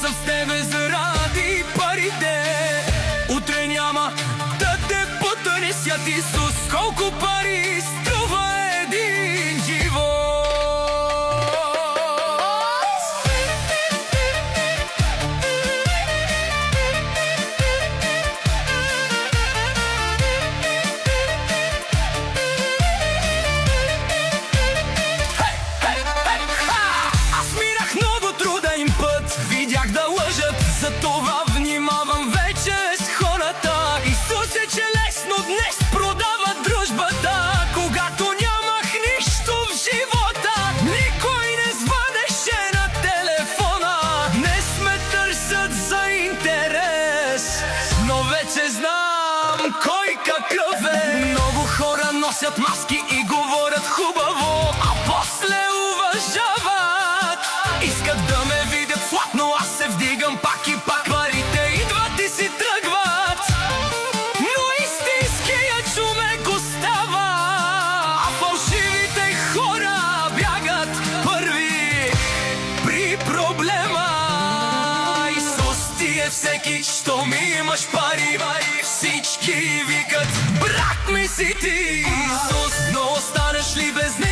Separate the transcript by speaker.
Speaker 1: съм с тебе заради парите. Утре няма да те потъне свят Исус. Колко пари струва един живот? Видях да лъжат, затова внимавам вече с хората. Исус е, че лесно днес продава дружбата. Когато нямах нищо в живота, никой не звънеше на телефона. Днес ме търсят за интерес, но вече знам кой какъв е. Много хора носят маски и говорят хубаво, а после уважават. Искат да ме видят слаб, но аз се вдигам пак и пак. Парите идват и си тръгват, но истинският човек остава. А фалшивите хора бягат първи при проблема. Исус ти е всеки, що ми имаш пари. Всички викат: брат ми си ти, Исус, но останеш ли без него?